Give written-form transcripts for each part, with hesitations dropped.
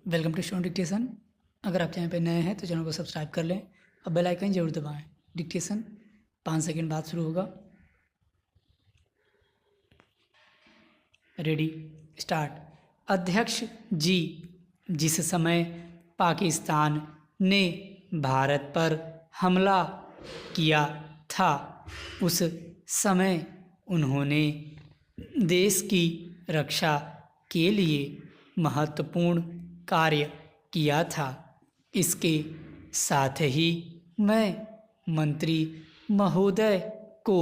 Welcome to student dictation. अगर आप channel पर नए हैं तो चैनल को सब्सक्राइब कर लें और बेल आइकन जरूर दबाएं। डिक्टेशन 5 सेकंड बाद शुरू होगा। Ready, start. अध्यक्ष जी, जिस समय पाकिस्तान ने भारत पर हमला किया था उस समय उन्होंने देश की रक्षा के लिए महत्वपूर्ण कार्य किया था। इसके साथ ही मैं मंत्री महोदय को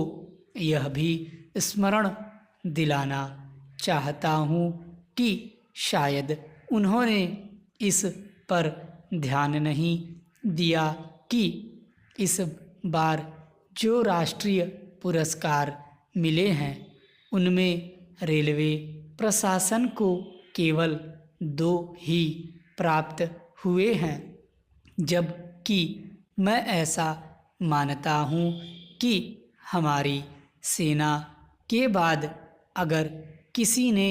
यह भी स्मरण दिलाना चाहता हूँ कि शायद उन्होंने इस पर ध्यान नहीं दिया कि इस बार जो राष्ट्रीय पुरस्कार मिले हैं उनमें रेलवे प्रशासन को केवल 2 ही प्राप्त हुए हैं, जबकि मैं ऐसा मानता हूँ कि हमारी सेना के बाद अगर किसी ने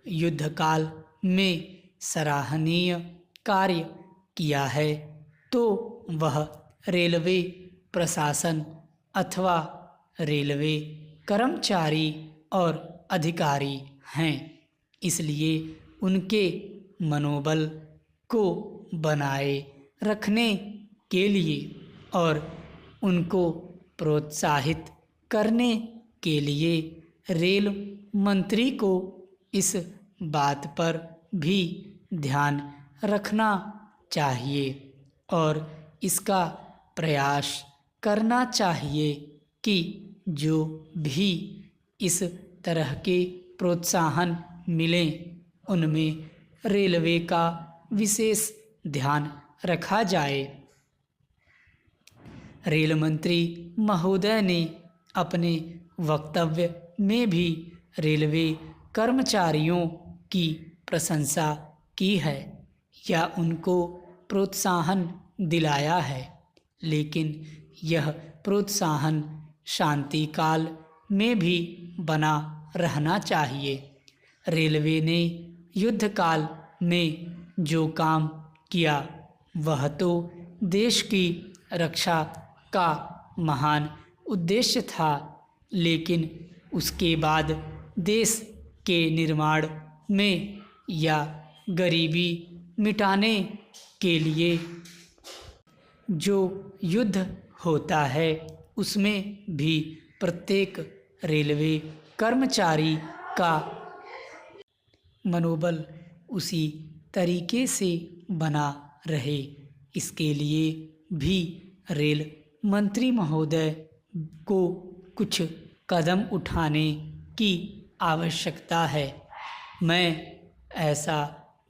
युद्धकाल में सराहनीय कार्य किया है तो वह रेलवे प्रशासन अथवा रेलवे कर्मचारी और अधिकारी हैं। इसलिए उनके मनोबल को बनाए रखने के लिए और उनको प्रोत्साहित करने के लिए रेल मंत्री को इस बात पर भी ध्यान रखना चाहिए और इसका प्रयास करना चाहिए कि जो भी इस तरह के प्रोत्साहन मिलें उनमें रेलवे का विशेष ध्यान रखा जाए। रेल मंत्री महोदय ने अपने वक्तव्य में भी रेलवे कर्मचारियों की प्रशंसा की है या उनको प्रोत्साहन दिलाया है, लेकिन यह प्रोत्साहन शांति काल में भी बना रहना चाहिए। रेलवे ने युद्धकाल में जो काम किया वह तो देश की रक्षा का महान उद्देश्य था, लेकिन उसके बाद देश के निर्माण में या गरीबी मिटाने के लिए जो युद्ध होता है उसमें भी प्रत्येक रेलवे कर्मचारी का मनोबल उसी तरीके से बना रहे, इसके लिए भी रेल मंत्री महोदय को कुछ कदम उठाने की आवश्यकता है। मैं ऐसा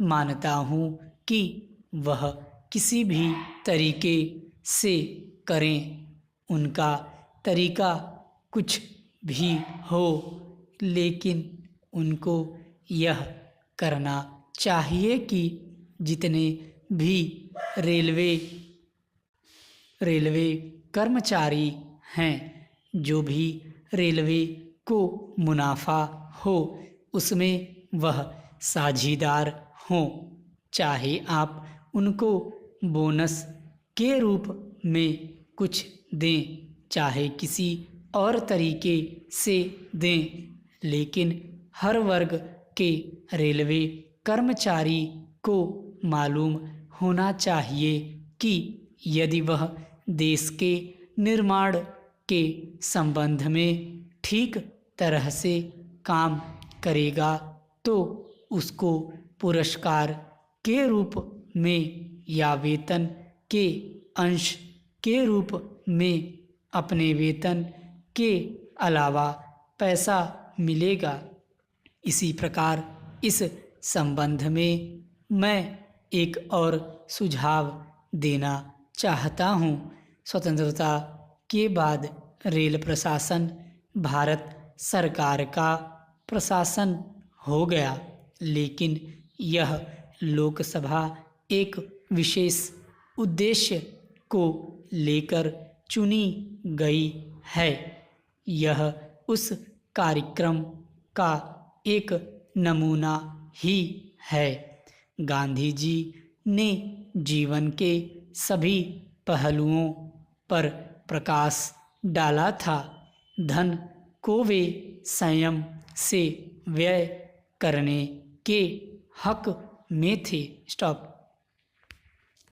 मानता हूँ कि वह किसी भी तरीके से करें, उनका तरीका कुछ भी हो, लेकिन उनको यह करना चाहिए कि जितने भी रेलवे कर्मचारी हैं, जो भी रेलवे को मुनाफा हो उसमें वह साझीदार हों, चाहे आप उनको बोनस के रूप में कुछ दें, चाहे किसी और तरीके से दें, लेकिन हर वर्ग के रेलवे कर्मचारी को मालूम होना चाहिए कि यदि वह देश के निर्माण के संबंध में ठीक तरह से काम करेगा तो उसको पुरस्कार के रूप में या वेतन के अंश के रूप में अपने वेतन के अलावा पैसा मिलेगा। इसी प्रकार इस संबंध में मैं एक और सुझाव देना चाहता हूँ। स्वतंत्रता के बाद रेल प्रशासन भारत सरकार का प्रशासन हो गया, लेकिन यह लोकसभा एक विशेष उद्देश्य को लेकर चुनी गई है। यह उस कार्यक्रम का एक नमूना ही है गांधी जी ने जीवन के सभी पहलुओं पर प्रकाश डाला था। धन को वे संयम से व्यय करने के हक में थे। स्टॉप।